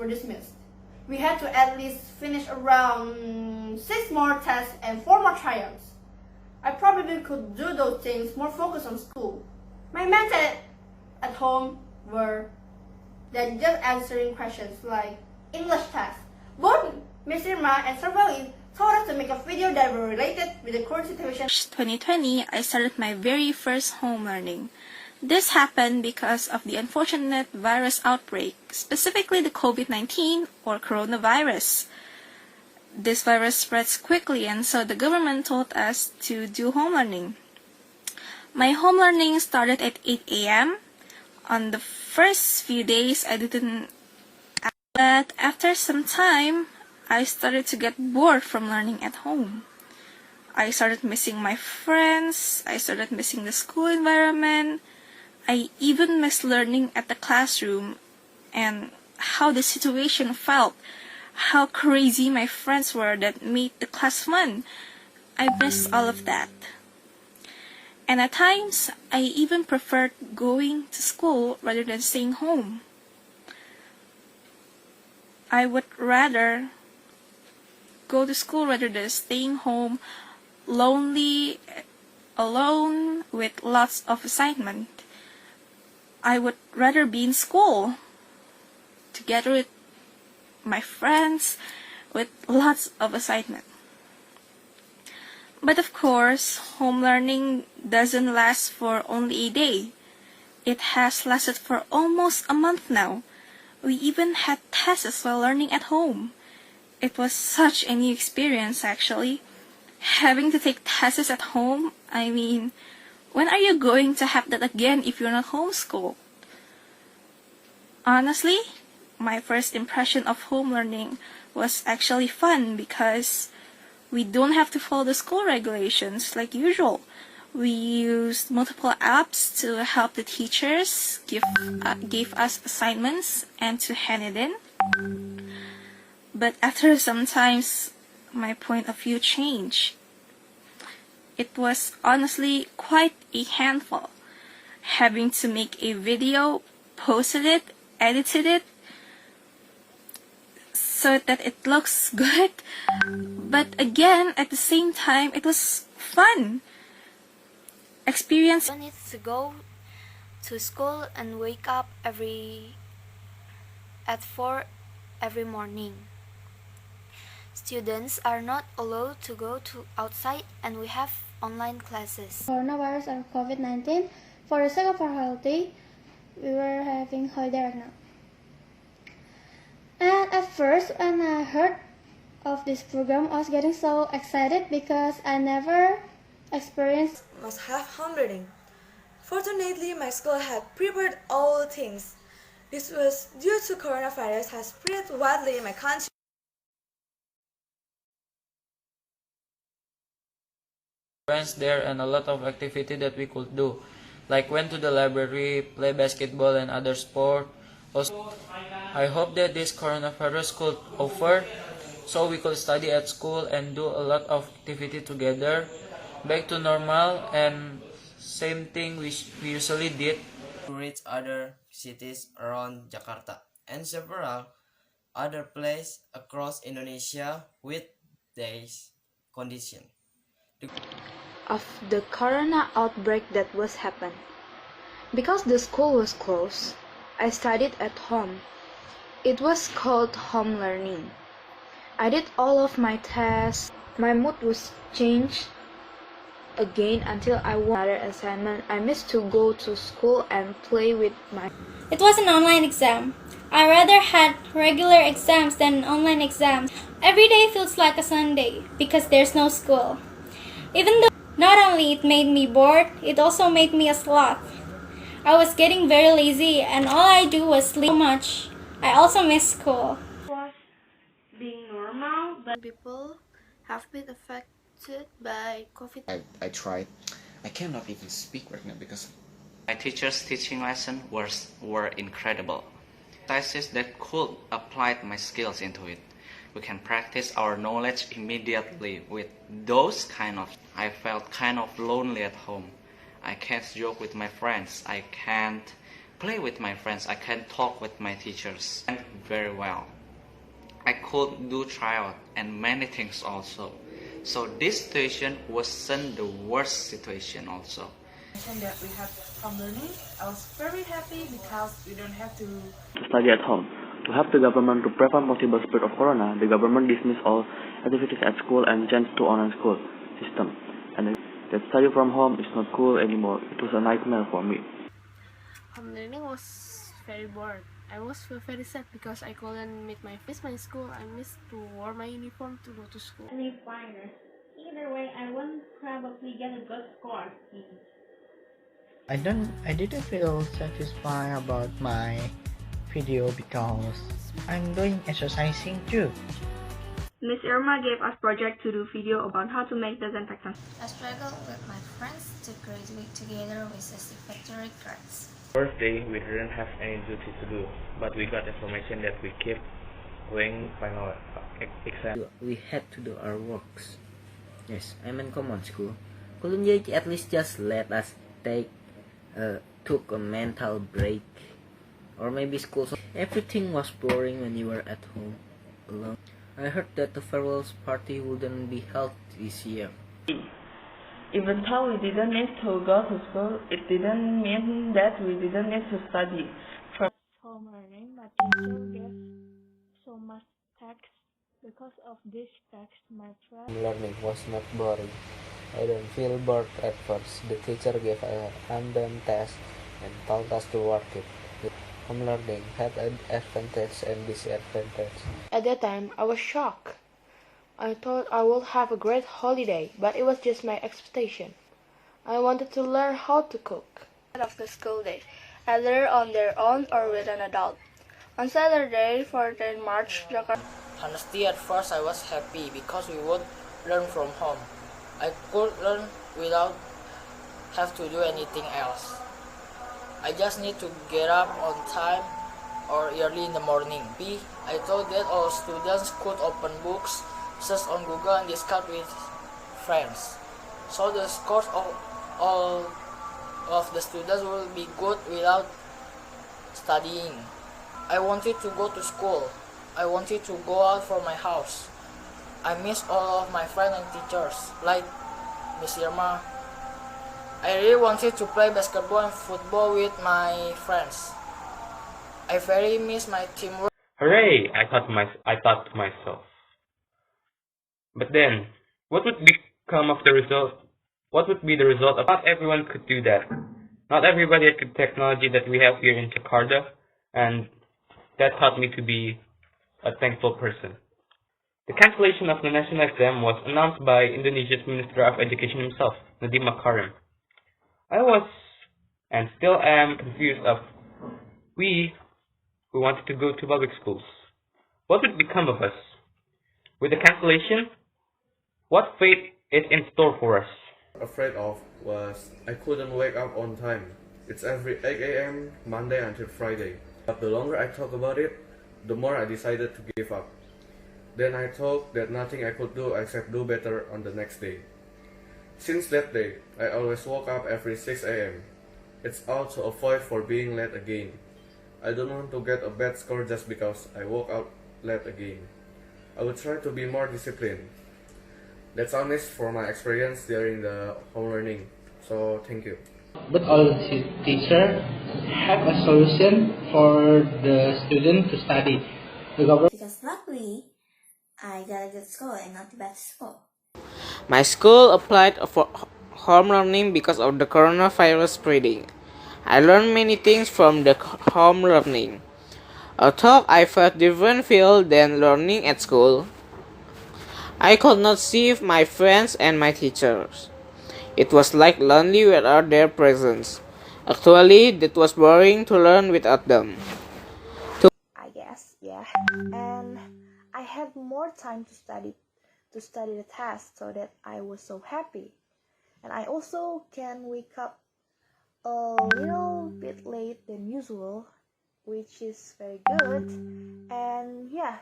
were dismissed. We had to at least finish around 6 more tests and 4 more tryouts. I probably could do those things more focused on school. My methods at home were than just answering questions like English tests. Both Ms. Irma and Sir Wally told us to make a video that were related with the current situation. 2020, I started my very first home learning. This happened because of the unfortunate virus outbreak, specifically the COVID-19 or coronavirus. This virus spreads quickly, and so the government told us to do home learning. My home learning started at 8 a.m. On the first few days, I didn't, but after some time, I started to get bored from learning at home. I started missing my friends, I started missing the school environment, I even missed learning at the classroom and how the situation felt, how crazy my friends were that made the class fun. I missed all of that. And at times, I even preferred going to school rather than staying home. I would rather go to school rather than staying home, lonely, alone, with lots of assignment. I would rather be in school, together with my friends, with lots of assignment. But of course, home learning doesn't last for only a day. It has lasted for almost a month now. We even had tests while learning at home. It was such a new experience, actually. Having to take tests at home, I mean, when are you going to have that again if you're not homeschooled? Honestly, my first impression of home learning was actually fun because we don't have to follow the school regulations like usual. We used multiple apps to help the teachers give us assignments and to hand it in. But after some times, my point of view changed. It was honestly quite a handful. Having to make a video, posted it, edited it, so that it looks good. But again, at the same time, it was fun. Experience. I need to go to school and wake up at 4 every morning. Students are not allowed to go outside, and we have online classes. Coronavirus or COVID-19, for the sake of our healthy, we were having holiday right now. And at first, when I heard of this program, I was getting so excited because I never experienced must have home learning. Fortunately, my school had prepared all things. This was due to coronavirus has spread widely in my country. Friends there and a lot of activity that we could do, like went to the library, play basketball and other sport. Also, I hope that this coronavirus could over so we could study at school and do a lot of activity together, back to normal and same thing we usually did. To reach other cities around Jakarta and several other places across Indonesia with these conditions. Of the corona outbreak that was happened. Because the school was closed, I studied at home. It was called home learning. I did all of my tests. My mood was changed again until I won another assignment. I missed to go to school and play with my... It was an online exam. I rather had regular exams than an online exam. Every day feels like a Sunday because there's no school. Even though not only it made me bored, it also made me a sloth. I was getting very lazy and all I do was sleep so much. I also missed school. It was being normal, but People have been affected by COVID. I tried. I cannot even speak right now because my teacher's teaching lesson were incredible. Exercises that could apply my skills into it. We can practice our knowledge immediately with those kind of... I felt kind of lonely at home. I can't joke with my friends. I can't play with my friends. I can talk with my teachers very well. I could do tryout and many things also. So this situation wasn't the worst situation also. That we had home learning, I was very happy because we don't have to study at home. To help the government to prevent possible spread of corona, the government dismissed all activities at school and changed to online school system. And that study from home is not cool anymore. It was a nightmare for me. Home learning was very bored. I was very sad because I couldn't meet my friends in school. I missed to wear my uniform to go to school. Any finals. Either way, I won't probably get a good score. I didn't feel satisfied about my video because I'm doing exercising too. Miss Irma gave us project to do video about how to make disinfectant. I struggled with my friends to graduate together with satisfactory grades. First day, we didn't have any duty to do, but we got information that we keep doing final exam. We had to do our works. Yes, I'm in common school. Couldn't you at least just let us took a mental break? Or maybe school. Everything was boring when you were at home alone. I heard that the farewell party wouldn't be held this year. Even though we didn't need to go to school, it didn't mean that we didn't need to study. Home learning, my teacher gave so much text. Because of this text, my friend learning was not boring. I don't feel bored at first. The teacher gave a random test and told us to work it. Home learning had an advantage and disadvantage. At that time, I was shocked. I thought I would have a great holiday, but it was just my expectation. I wanted to learn how to cook. Of the school day, either on their own or with an adult. On Saturday, 14 March, Jakarta. Honestly, at first I was happy because we would learn from home. I could learn without have to do anything else. I just need to get up on time or early in the morning. I thought that all students could open books, search on Google and discuss with friends. So the scores of all of the students will be good without studying. I wanted to go to school. I wanted to go out from my house. I miss all of my friends and teachers, like Miss Irma. I really wanted to play basketball and football with my friends. I very miss my teamwork. Hooray! I thought to myself. But then, what would become of the result? What would be the result of not everyone could do that? Not everybody had the technology that we have here in Jakarta, and that taught me to be a thankful person. The cancellation of the national exam was announced by Indonesia's Minister of Education himself, Nadiem Makarim. I was, and still am, confused of we who wanted to go to public schools. What would become of us? With the cancellation, what fate is in store for us? Afraid of was I couldn't wake up on time. It's every 8 a.m. Monday until Friday. But the longer I talk about it, the more I decided to give up. Then I thought that nothing I could do except do better on the next day. Since that day, I always woke up every 6 a.m. It's all to avoid for being late again. I don't want to get a bad score just because I woke up late again. I will try to be more disciplined. That's honest for my experience during the home learning. So thank you. But all teachers have a solution for the student to study. Because luckily, I got a good score and not a bad score. My school applied for home learning because of the coronavirus spreading. I learned many things from the home learning. Although I felt different feel than learning at school, I could not see my friends and my teachers. It was like lonely without their presence. Actually, that was boring to learn without them. I guess, yeah. And I had more time to study the test, so that I was so happy. And I also can wake up a little bit late than usual, which is very good. And yeah,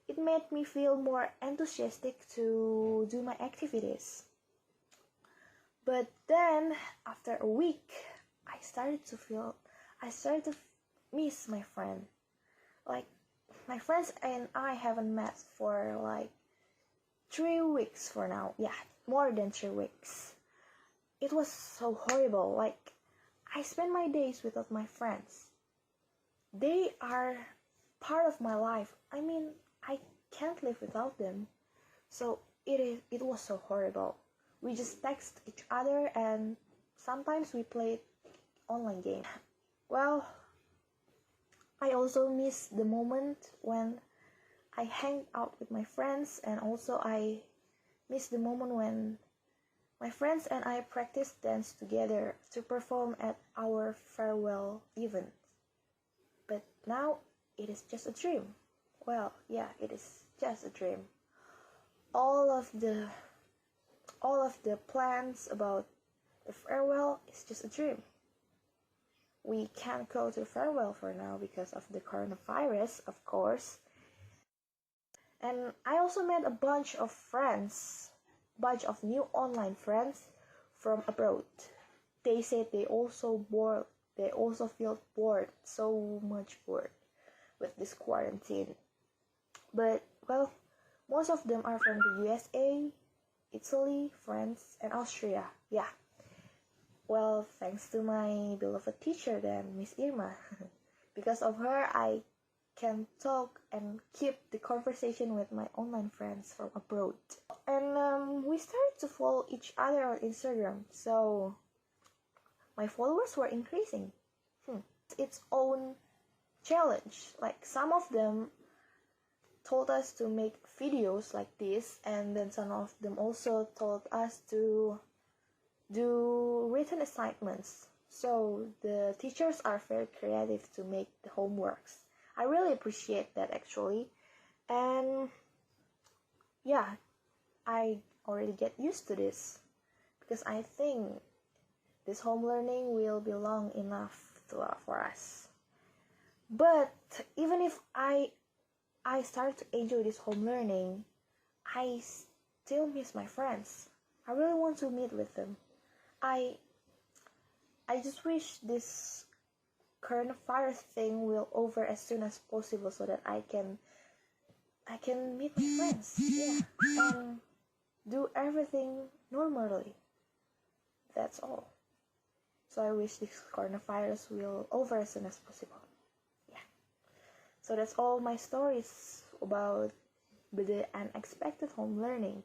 it made me feel more enthusiastic to do my activities. But then, after a week, I started to feel I started to miss my friend. Like, my friends and I haven't met for like 3 weeks for now. Yeah, more than 3 weeks. It was so horrible. Like, I spend my days without my friends. They are part of my life. I mean, I can't live without them. So it was so horrible. We just text each other and sometimes we played online game. Well, I also miss the moment when I hang out with my friends, and also I miss the moment when my friends and I practiced dance together to perform at our farewell event. But now it is just a dream. Well, yeah, it is just a dream. All of the plans about the farewell is just a dream. We can't go to the farewell for now because of the coronavirus, of course. And I also met a bunch of new online friends from abroad. They said they also feel bored, so much bored with this quarantine. But well, most of them are from the USA, Italy, France, and Austria. Yeah. Well, thanks to my beloved teacher then, Miss Irma. Because of her, I can talk and keep the conversation with my online friends from abroad. And we started to follow each other on Instagram, so my followers were increasing. Its own challenge. Like, some of them told us to make videos like this, and then some of them also told us to do written assignments. So the teachers are very creative to make the homeworks. I really appreciate that, actually. And yeah, I already get used to this because I think this home learning will be long enough for us. But even if I start to enjoy this home learning, I still miss my friends. I really want to meet with them. I just wish this coronavirus thing will over as soon as possible so that I can meet my friends, yeah, and do everything normally. That's all. So I wish this coronavirus will over as soon as possible. Yeah. So that's all my stories about the unexpected home learning.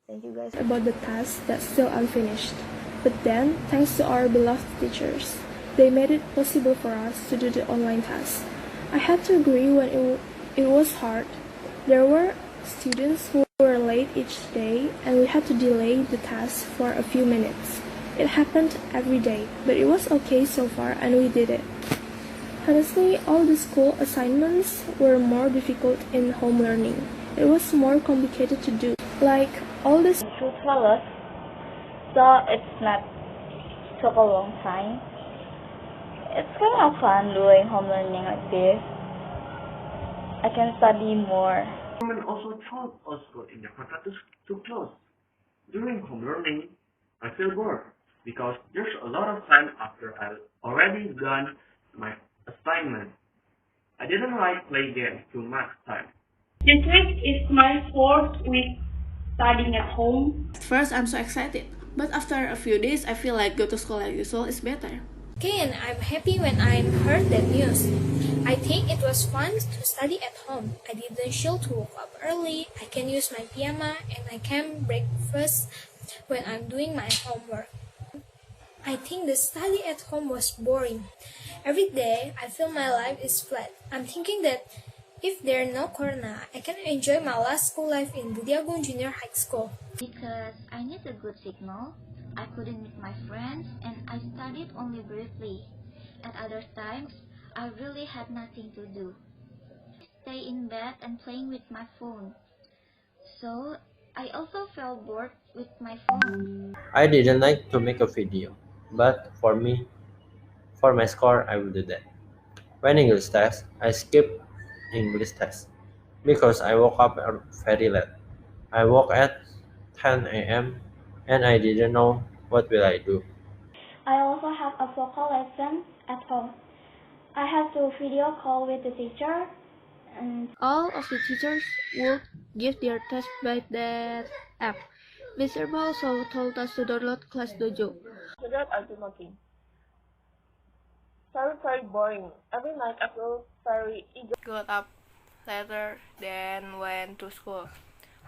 Thank you guys. About the task that's still unfinished. But then, thanks to our beloved teachers, they made it possible for us to do the online task. I had to agree when it was hard. There were students who were late each day, and we had to delay the task for a few minutes. It happened every day, but it was okay so far, and we did it. Honestly, all the school assignments were more difficult in home learning. It was more complicated to do. Like, all this to tell us, so it's not took a long time. It's kind of fun doing home learning like this. I can study more. Government also told us school in Jakarta to close. During home learning, I feel bored because there's a lot of time after I've already done my assignment. I didn't like play games too much time. This week is my 4th week studying at home. At first, I'm so excited, but after a few days, I feel like go to school like usual is better. Again, I'm happy when I heard that news. I think it was fun to study at home. I didn't show to wake up early, I can use my pajama, and I can breakfast when I'm doing my homework. I think the study at home was boring. Every day, I feel my life is flat. I'm thinking that if there no corona, I can enjoy my last school life in Budiagung Junior High School. Because I need a good signal, I couldn't meet my friends and I studied only briefly. At other times, I really had nothing to do. Stay in bed and playing with my phone. So, I also felt bored with my phone. I didn't like to make a video, but for my score, I will do that. When English test, I skip English test because I woke up very late. I woke at 10 a.m. and I didn't know what will I do. I also have a vocal lesson at home. I have to video call with the teacher, and all of the teachers would give their test by that app. Mr. Ba also told us to download Class Dojo. So that I do nothing. Very boring. Every night I feel very eager. Got up later than went to school.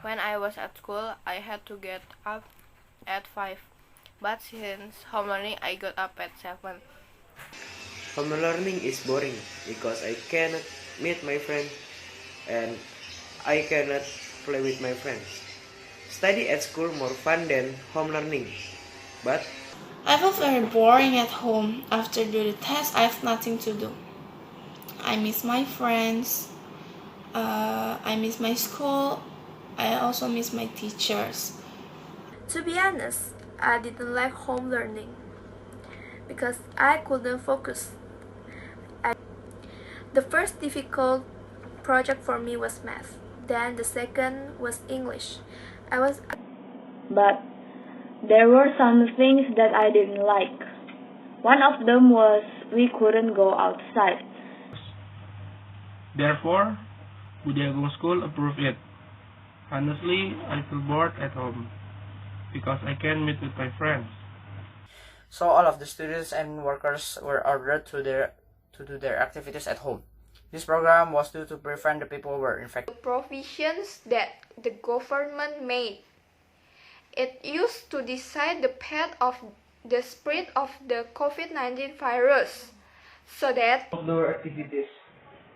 When I was at school, I had to get up at 5. But since home learning, I got up at 7. Home learning is boring because I cannot meet my friends and I cannot play with my friends. Study at school more fun than home learning, but I feel very boring at home. After doing the test, I have nothing to do. I miss my friends. I miss my school. I also miss my teachers. To be honest, I didn't like home learning because I couldn't focus. The first difficult project for me was math. Then the second was English. But there were some things that I didn't like. One of them was we couldn't go outside. Therefore, Budiagung School approved it. Honestly, I feel bored at home because I can't meet with my friends. So all of the students and workers were ordered to do their activities at home. This program was due to prevent the people who were infected. The provisions that the government made. It used to decide the path of the spread of the COVID-19 virus, so that outdoor activities.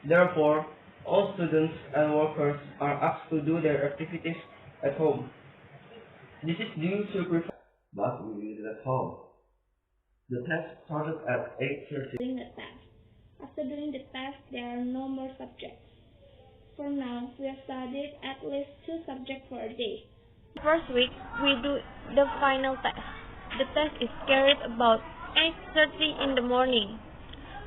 Therefore, all students and workers are asked to do their activities at home. This is due to prevent. But we did it at home. The test started at 8:30. doing the test. After doing the test, there are no more subjects. For now, we have studied at least 2 subjects for a day. First week, we do the final test. The test is carried about 8:30 in the morning,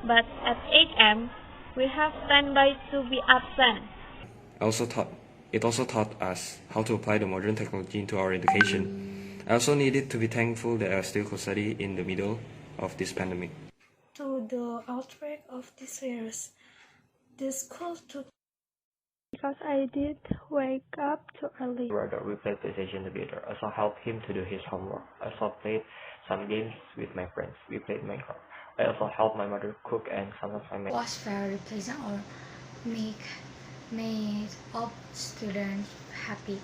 but at 8 a.m., we have standby to be absent. It also taught us how to apply the modern technology into our education. I also needed to be thankful that I still could study in the middle of this pandemic. To the outbreak of this virus, the school took because I did wake up too early. Brother, we played PlayStation together. I also helped him to do his homework. I also played some games with my friends. We played Minecraft. I also helped my mother cook and sometimes I made. Was very pleasant or made all students happy.